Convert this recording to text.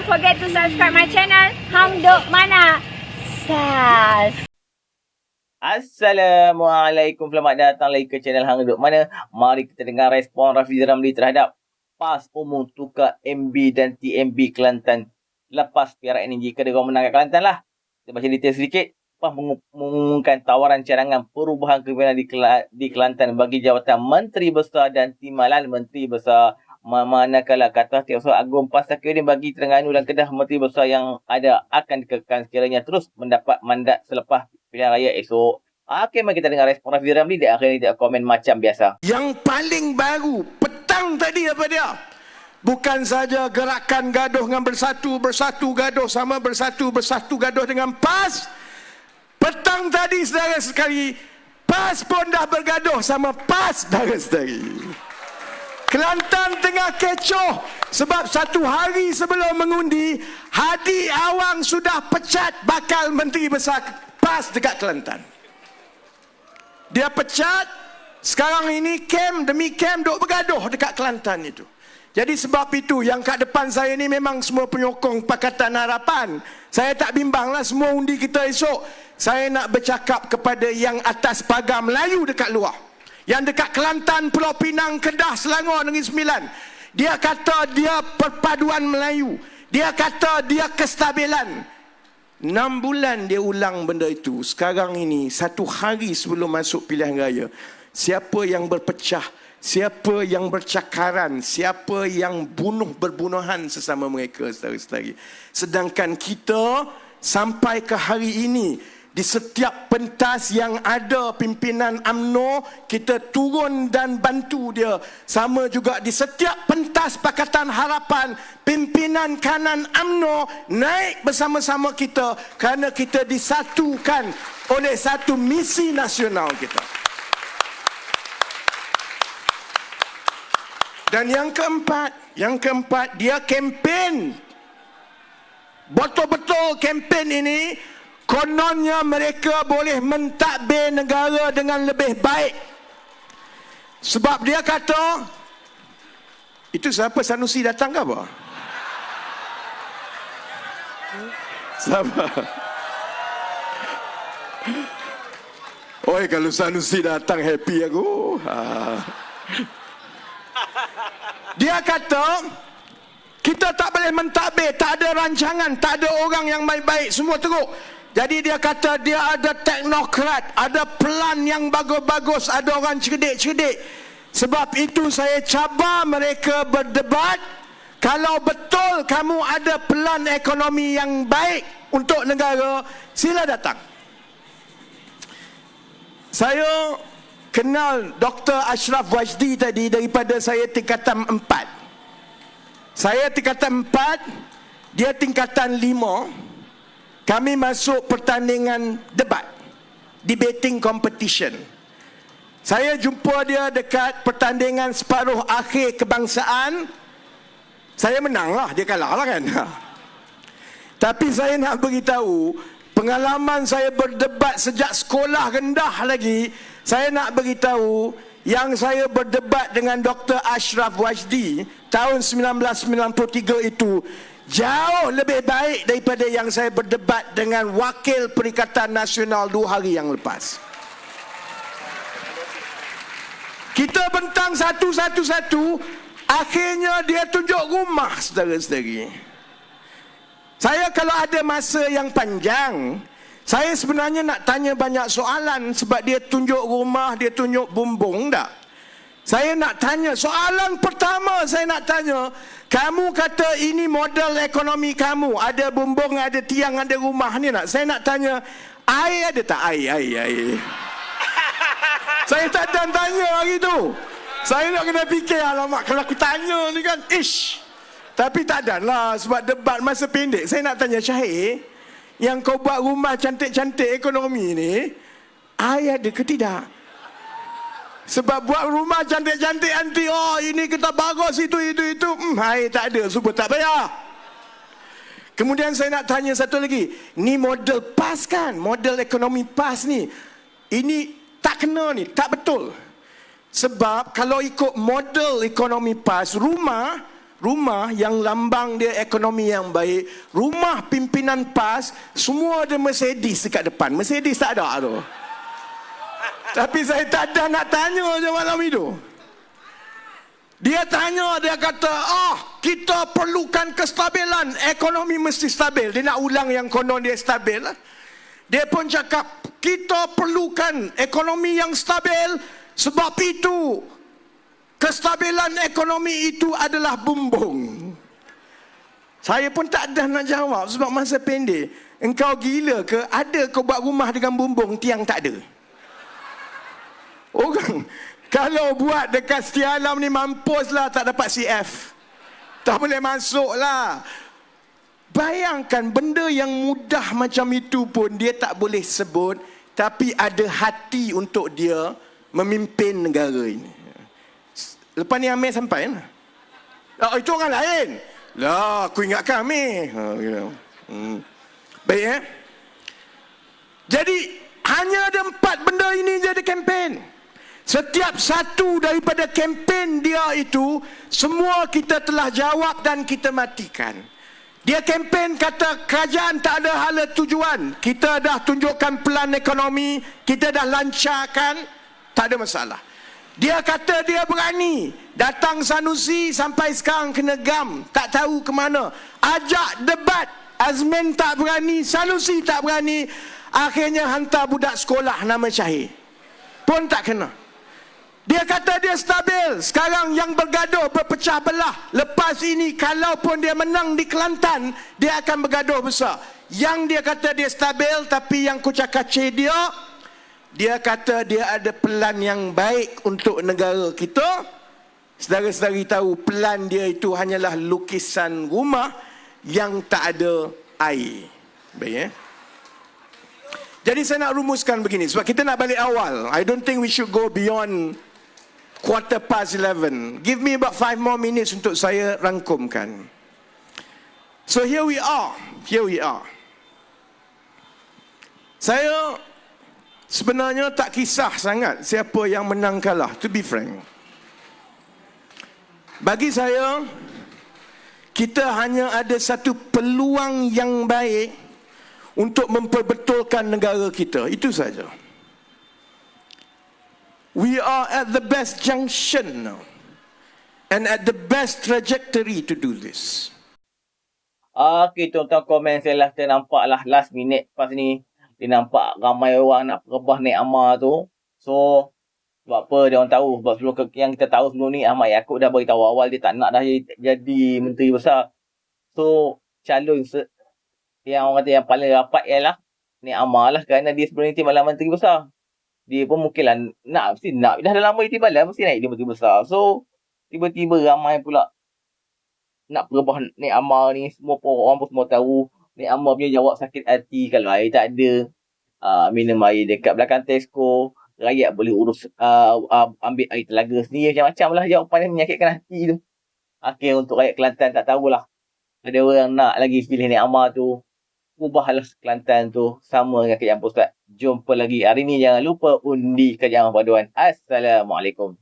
forget to subscribe my channel. Hang Duk Mana. Sas. Assalamualaikum, selamat datang lagi ke channel Hang Duk Mana. Mari kita dengar respon Rafizi Ramli terhadap PAS umum tukar MB dan TMB Kelantan lepas PRN ini. Jika dia menang kat Kelantan lah. Kita baca detail sedikit. PAS mengumumkan tawaran cadangan perubahan kepimpinan di Kelantan bagi jawatan Menteri Besar dan Timbalan Menteri Besar. Manakala kata Setiausaha Agong PAS Takiuddin bagi Terengganu dan Kedah, Menteri Besar yang ada akan dikekalkan sekiranya terus mendapat mandat selepas pilihan raya esok. Okey, mari kita dengar respon Rafizi Ramli. Dia akhirnya tidak komen macam biasa. Yang paling baru petang tadi apa dia? Bukan saja gerakan gaduh dengan bersatu gaduh sama bersatu gaduh dengan PAS. Petang tadi saudara sekali, PAS pun dah bergaduh sama PAS saudara-saudari. Kelantan tengah kecoh sebab satu hari sebelum mengundi, Hadi Awang sudah pecat bakal Menteri Besar PAS dekat Kelantan. Dia pecat, sekarang ini kem demi kem duk bergaduh dekat Kelantan itu. Jadi sebab itu yang kat depan saya ni memang semua penyokong Pakatan Harapan. Saya tak bimbanglah semua undi kita esok. Saya nak bercakap kepada yang atas pagar Melayu dekat luar. Yang dekat Kelantan, Pulau Pinang, Kedah, Selangor, Negeri Sembilan. Dia kata dia perpaduan Melayu. Dia kata dia kestabilan. 6 bulan dia ulang benda itu. Sekarang ini, satu hari sebelum masuk pilihan raya, siapa yang berpecah, siapa yang bercakaran, siapa yang berbunuhan sesama mereka, saudara-saudari. Sedangkan kita sampai ke hari ini, di setiap pentas yang ada pimpinan UMNO, kita turun dan bantu dia. Sama juga di setiap pentas Pakatan Harapan, pimpinan kanan UMNO naik bersama-sama kita kerana kita disatukan oleh satu misi nasional kita. Dan yang keempat, dia kempen. Betul-betul kempen ini, kononnya mereka boleh mentadbir negara dengan lebih baik. Sebab dia kata, itu siapa, Sanusi datang ke apa? Siapa? Oi, kalau Sanusi datang happy aku. Dia kata, kita tak boleh mentadbir, tak ada rancangan, tak ada orang yang baik-baik, semua teruk. Jadi dia kata dia ada teknokrat, ada plan yang bagus-bagus, ada orang cerdik-cerdik. Sebab itu saya cabar mereka berdebat. Kalau betul kamu ada plan ekonomi yang baik untuk negara, sila datang. Saya kenal Dr. Ashraf Wajdi tadi daripada saya tingkatan 4. Saya tingkatan 4, dia tingkatan 5. Kami masuk pertandingan debat, debating competition. Saya jumpa dia dekat pertandingan separuh akhir kebangsaan. Saya menang lah, dia kalah lah kan. Tapi saya nak beritahu, pengalaman saya berdebat sejak sekolah rendah lagi, saya nak beritahu yang saya berdebat dengan Dr. Ashraf Wajdi tahun 1993 itu jauh lebih baik daripada yang saya berdebat dengan Wakil Perikatan Nasional 2 hari yang lepas. Kita bentang satu-satu, akhirnya dia tunjuk rumah, saudara-saudari. Saya kalau ada masa yang panjang, saya sebenarnya nak tanya banyak soalan sebab dia tunjuk rumah, dia tunjuk bumbung tak? Saya nak tanya, soalan pertama saya nak tanya, kamu kata ini model ekonomi kamu, ada bumbung, ada tiang, ada rumah ni nak. Saya nak tanya, air ada tak? Air. Saya tak ada tanya hari tu. Saya nak kena fikir, alamak kalau aku tanya ni kan, ish. Tapi tak ada lah, sebab debat masa pendek. Saya nak tanya, Syahir, yang kau buat rumah cantik-cantik ekonomi ni, air ada ke tidak? Sebab buat rumah cantik-cantik nanti, oh ini kita bagus, itu. Air tak ada, super tak payah. Kemudian saya nak tanya satu lagi. Ni model PAS kan? Model ekonomi PAS ni. Ini tak kena ni, tak betul. Sebab kalau ikut model ekonomi PAS, rumah rumah yang lambang dia ekonomi yang baik, rumah pimpinan PAS, semua ada Mercedes dekat depan. Mercedes tak ada tu. Tapi saya tak ada nak tanya je malam itu. Dia tanya, dia kata, kita perlukan kestabilan, ekonomi mesti stabil. Dia nak ulang yang konon dia stabil. Dia pun cakap, kita perlukan ekonomi yang stabil, sebab itu kestabilan ekonomi itu adalah bumbung. Saya pun tak ada nak jawab sebab masa pendek. Engkau gila ke? Ada kau buat rumah dengan bumbung, tiang tak ada? Orang kalau buat dekat Setia Alam ni mampuslah tak dapat CF. Tak boleh masuk lah. Bayangkan benda yang mudah macam itu pun dia tak boleh sebut, tapi ada hati untuk dia memimpin negara ini. Lepas ni Amir sampai kan? Itu orang lain. Lah, aku ingatkan Amir. Baik Jadi hanya ada 4 benda ini jadi kempen. Setiap satu daripada kempen dia itu, semua kita telah jawab dan kita matikan. Dia kempen kata kerajaan tak ada hala tujuan. Kita dah tunjukkan pelan ekonomi, kita dah lancarkan, tak ada masalah. Dia kata dia berani. Datang Sanusi sampai sekarang kena gam, tak tahu ke mana. Ajak debat, Azmin tak berani, Sanusi tak berani. Akhirnya hantar budak sekolah nama Syahir, pun tak kena. Dia kata dia stabil. Sekarang yang bergaduh berpecah belah. Lepas ini kalau pun dia menang di Kelantan, dia akan bergaduh besar. Yang dia kata dia stabil, tapi yang kucak-kacir dia kata dia ada pelan yang baik untuk negara kita. Saudara-saudari tahu pelan dia itu hanyalah lukisan rumah yang tak ada air. Baik Jadi saya nak rumuskan begini, sebab kita nak balik awal. I don't think we should go beyond 11:15. Give me about 5 more minutes untuk saya rangkumkan. So here we are. Saya sebenarnya tak kisah sangat siapa yang menang kalah, to be frank. Bagi saya, kita hanya ada satu peluang yang baik untuk memperbetulkan negara kita. Itu saja. We are at the best junction now, and at the best trajectory to do this. Okay, tuan-tuan, komen saya lah, saya nampak lah last minute pas ni, dia nampak ramai orang nak perebah naik Amar tu. So, sebab apa dia orang tahu? Sebab sebelum yang kita tahu sebelum ni, Ahmad Yaakob dah beritahu awal dia tak nak dah jadi Menteri Besar. So, calon yang orang kata yang paling rapat ialah naik Amar lah, kerana dia sebenarnya timbalan Menteri Besar. Dia pun mungkinlah mesti nak. Dah lama dia timbalan, mesti naik dia Menteri Besar. So, tiba-tiba ramai pula nak perebah naik Amar ni. Semua orang pun semua tahu naik Amar punya jawab sakit hati kalau air tak ada. Minum air dekat belakang Tesco. Rakyat boleh urus ambil air telaga sendiri. Macam-macam lah jawapan yang menyakitkan hati tu. Akhirnya untuk rakyat Kelantan tak tahulah. Ada orang nak lagi pilih naik Amar tu. Ubahlah Kelantan tu sama dengan Kerajaan Pusat. Jumpa lagi hari ni. Jangan lupa undi Kerajaan Paduan. Assalamualaikum.